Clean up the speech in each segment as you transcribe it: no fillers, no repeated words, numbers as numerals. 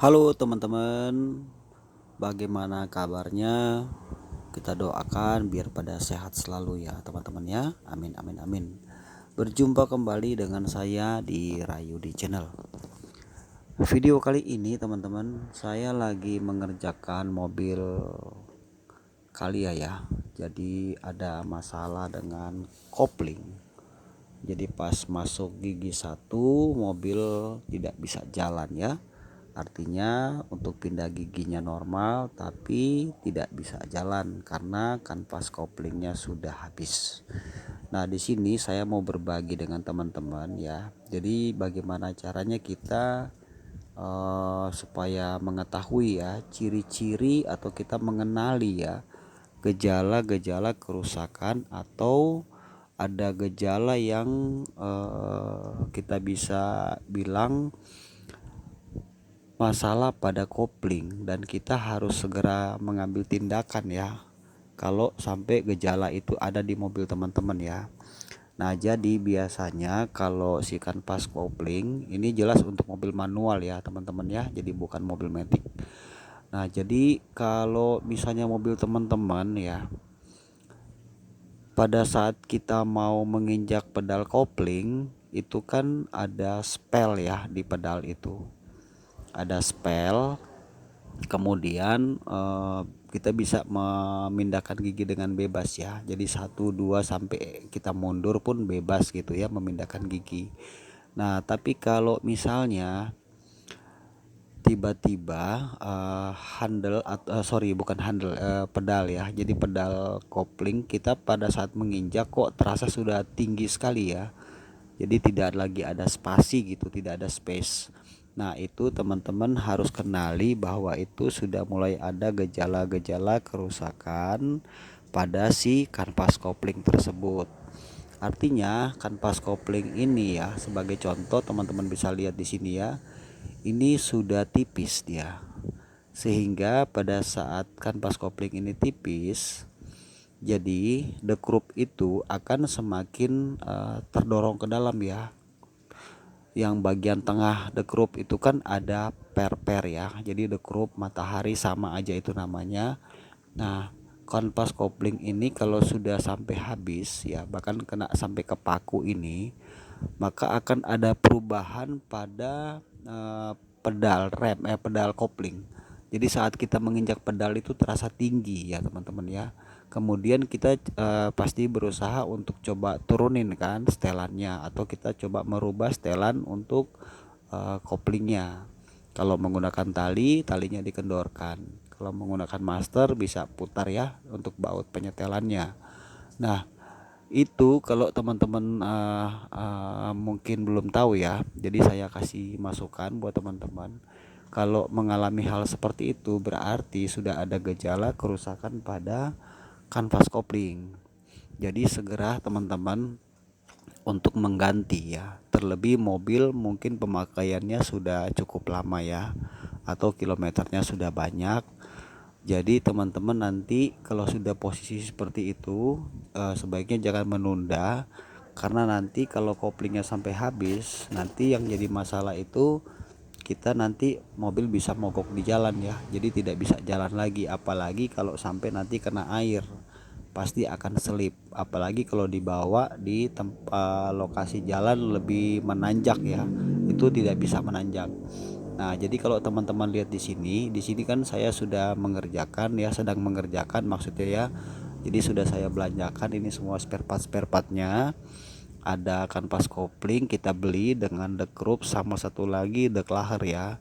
Halo teman-teman, bagaimana kabarnya? Kita doakan biar pada sehat selalu ya teman-teman ya. Amin amin amin. Berjumpa kembali dengan saya di Rayu di channel. Video kali ini teman-teman, saya lagi mengerjakan mobil Kalia ya. Jadi ada masalah dengan kopling. Jadi pas masuk gigi satu mobil tidak bisa jalan ya. Artinya untuk pindah giginya normal tapi tidak bisa jalan karena kanvas koplingnya sudah habis. Nah, di sini saya mau berbagi dengan teman-teman ya. Jadi bagaimana caranya kita supaya mengetahui ya ciri-ciri atau kita mengenali ya gejala-gejala kerusakan atau ada gejala yang kita bisa bilang masalah pada kopling dan kita harus segera mengambil tindakan ya kalau sampai gejala itu ada di mobil teman-teman ya. Nah, jadi biasanya kalau si kanvas kopling ini jelas untuk mobil manual ya teman-teman ya, jadi bukan mobil matic. Nah, jadi kalau misalnya mobil teman-teman ya, pada saat kita mau menginjak pedal kopling itu kan ada spell ya di pedal itu, ada spell. Kemudian kita bisa memindahkan gigi dengan bebas ya. Jadi 1 2 sampai kita mundur pun bebas gitu ya memindahkan gigi. Nah, tapi kalau misalnya tiba-tiba handle atau sorry bukan handle, pedal ya. Jadi pedal kopling kita pada saat menginjak kok terasa sudah tinggi sekali ya. Jadi tidak lagi ada spasi gitu, tidak ada space. Nah, itu teman-teman harus kenali bahwa itu sudah mulai ada gejala-gejala kerusakan pada si kanvas kopling tersebut. Artinya kanvas kopling ini ya, sebagai contoh teman-teman bisa lihat di sini ya. Ini sudah tipis dia. Sehingga pada saat kanvas kopling ini tipis, jadi the group itu akan semakin terdorong ke dalam ya. Yang bagian tengah the group itu kan ada per ya, jadi the group matahari sama aja itu namanya. Nah, kanvas kopling ini kalau sudah sampai habis ya, bahkan kena sampai ke paku ini, maka akan ada perubahan pada pedal kopling. Jadi saat kita menginjak pedal itu terasa tinggi ya teman-teman ya. Kemudian kita pasti berusaha untuk coba turunin kan setelannya, atau kita coba merubah setelan untuk koplingnya. Kalau menggunakan talinya dikendorkan. Kalau menggunakan master bisa putar ya untuk baut penyetelannya. Nah, itu kalau teman-teman mungkin belum tahu ya, jadi saya kasih masukan buat teman-teman. Kalau mengalami hal seperti itu berarti sudah ada gejala kerusakan pada kanvas kopling. Jadi segera teman-teman untuk mengganti ya. Terlebih mobil mungkin pemakaiannya sudah cukup lama ya, atau kilometernya sudah banyak. Jadi teman-teman nanti kalau sudah posisi seperti itu sebaiknya jangan menunda, karena nanti kalau koplingnya sampai habis nanti yang jadi masalah itu kita nanti mobil bisa mogok di jalan ya. Jadi tidak bisa jalan lagi, apalagi kalau sampai nanti kena air pasti akan selip, apalagi kalau dibawa di tempat lokasi jalan lebih menanjak ya, itu tidak bisa menanjak. Nah, jadi kalau teman-teman lihat di sini kan saya sudah mengerjakan ya, sedang mengerjakan maksudnya ya. Jadi sudah saya belanjakan ini semua spare partnya. Ada kanvas kopling kita beli dengan the group, sama satu lagi the klaher ya.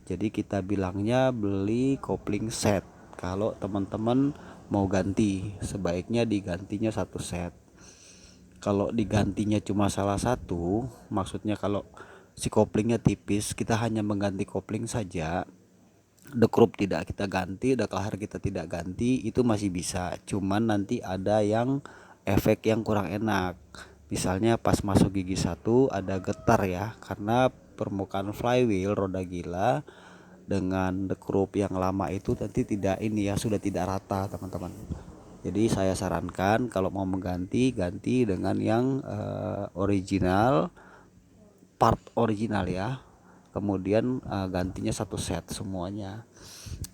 Jadi kita bilangnya beli kopling set. Kalau teman-teman mau ganti, sebaiknya digantinya satu set. Kalau digantinya cuma salah satu, maksudnya kalau si koplingnya tipis, kita hanya mengganti kopling saja, the group tidak kita ganti, the kahar kita tidak ganti, itu masih bisa. Cuman nanti ada yang efek yang kurang enak. Misalnya pas masuk gigi satu ada getar ya, karena permukaan flywheel roda gila dengan the group yang lama itu nanti tidak ini ya, sudah tidak rata teman-teman. Jadi saya sarankan kalau mau mengganti, ganti dengan yang original, part original ya. kemudian gantinya satu set semuanya.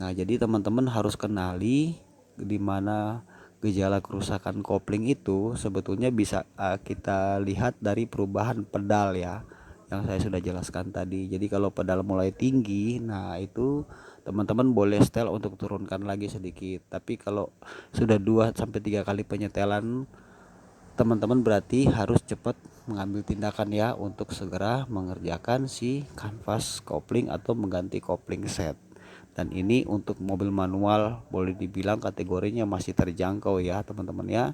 Nah, jadi teman-teman harus kenali di mana gejala kerusakan kopling itu sebetulnya bisa kita lihat dari perubahan pedal ya, yang saya sudah jelaskan tadi. Jadi kalau pedal mulai tinggi, nah itu teman-teman boleh setel untuk turunkan lagi sedikit. Tapi kalau sudah 2 sampai 3 kali penyetelan, teman-teman berarti harus cepat mengambil tindakan ya untuk segera mengerjakan si kanvas kopling atau mengganti kopling set. Dan ini untuk mobil manual boleh dibilang kategorinya masih terjangkau ya teman-teman ya.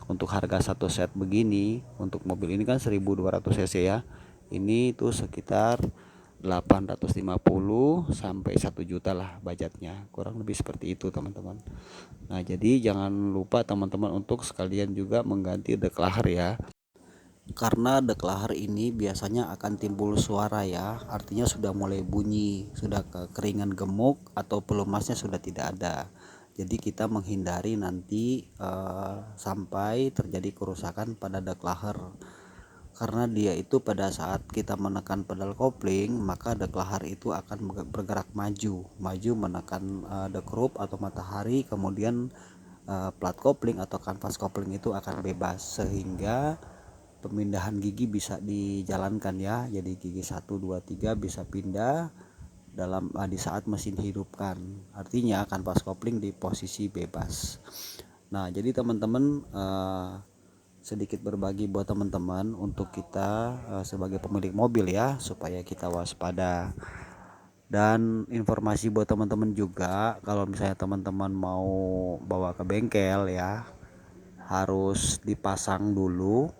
Untuk harga satu set begini, untuk mobil ini kan 1200 cc ya, ini tuh sekitar 850 sampai 1 juta lah budgetnya, kurang lebih seperti itu teman-teman. Nah, jadi jangan lupa teman-teman untuk sekalian juga mengganti declare ya, karena declare ini biasanya akan timbul suara ya, artinya sudah mulai bunyi, sudah kekeringan gemuk atau pelumasnya sudah tidak ada. Jadi kita menghindari nanti sampai terjadi kerusakan pada declare, karena dia itu pada saat kita menekan pedal kopling maka declare itu akan bergerak maju menekan dekrup atau matahari, kemudian plat kopling atau kanvas kopling itu akan bebas sehingga pemindahan gigi bisa dijalankan ya. Jadi gigi 1 2 3 bisa pindah dalam di saat mesin hidupkan, artinya kanvas kopling di posisi bebas. Nah, jadi teman-teman sedikit berbagi buat teman-teman untuk kita sebagai pemilik mobil ya, supaya kita waspada. Dan informasi buat teman-teman juga, kalau misalnya teman-teman mau bawa ke bengkel ya, harus dipasang dulu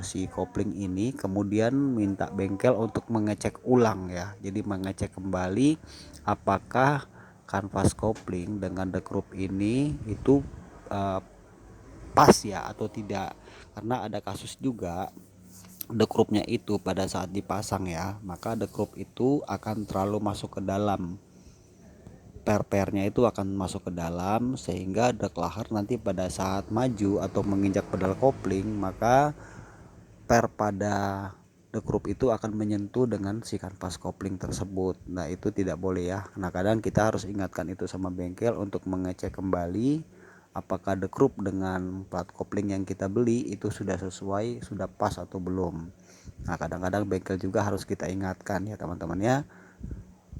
si kopling ini, kemudian minta bengkel untuk mengecek ulang ya. Jadi mengecek kembali apakah kanvas kopling dengan dekrup ini itu pas ya atau tidak, karena ada kasus juga dekrupnya itu pada saat dipasang ya, maka dekrup itu akan terlalu masuk ke dalam, per-pernya itu akan masuk ke dalam sehingga declare nanti pada saat maju atau menginjak pedal kopling maka per pada dekrup itu akan menyentuh dengan si kanvas kopling tersebut. Nah, itu tidak boleh ya. Nah, kadang kita harus ingatkan itu sama bengkel untuk mengecek kembali apakah dekrup dengan plat kopling yang kita beli itu sudah sesuai, sudah pas atau belum. Nah, kadang-kadang bengkel juga harus kita ingatkan ya teman-teman ya.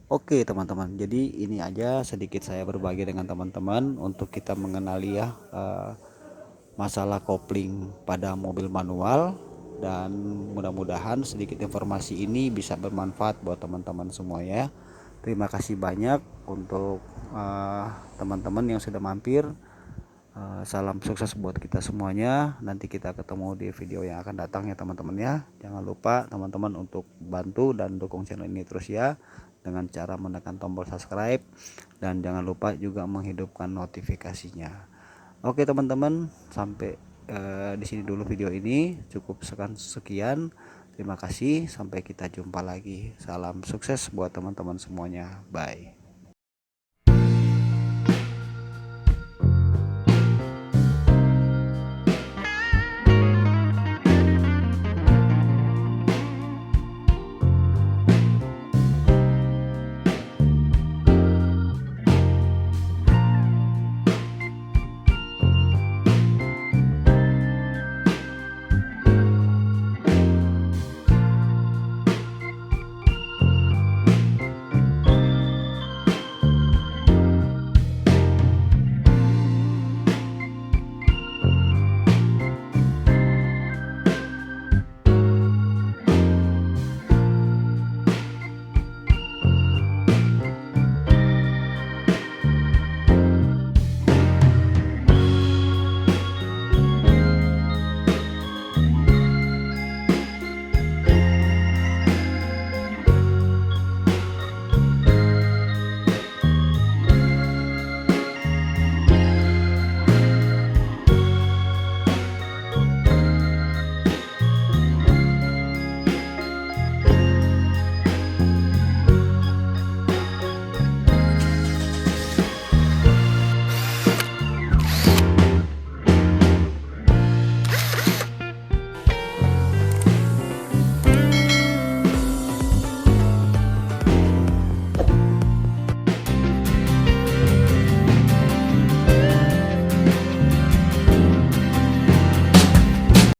Oke teman-teman, jadi ini aja sedikit saya berbagi dengan teman-teman untuk kita mengenali ya masalah kopling pada mobil manual, dan mudah-mudahan sedikit informasi ini bisa bermanfaat buat teman-teman semua ya. Terima kasih banyak untuk teman-teman yang sudah mampir. Salam sukses buat kita semuanya. Nanti kita ketemu di video yang akan datang ya teman-teman ya. Jangan lupa teman-teman untuk bantu dan dukung channel ini terus ya, dengan cara menekan tombol subscribe, dan jangan lupa juga menghidupkan notifikasinya. Oke teman-teman, sampai di sini dulu video ini, cukup sekian. Terima kasih, sampai kita jumpa lagi. Salam sukses buat teman-teman semuanya. Bye.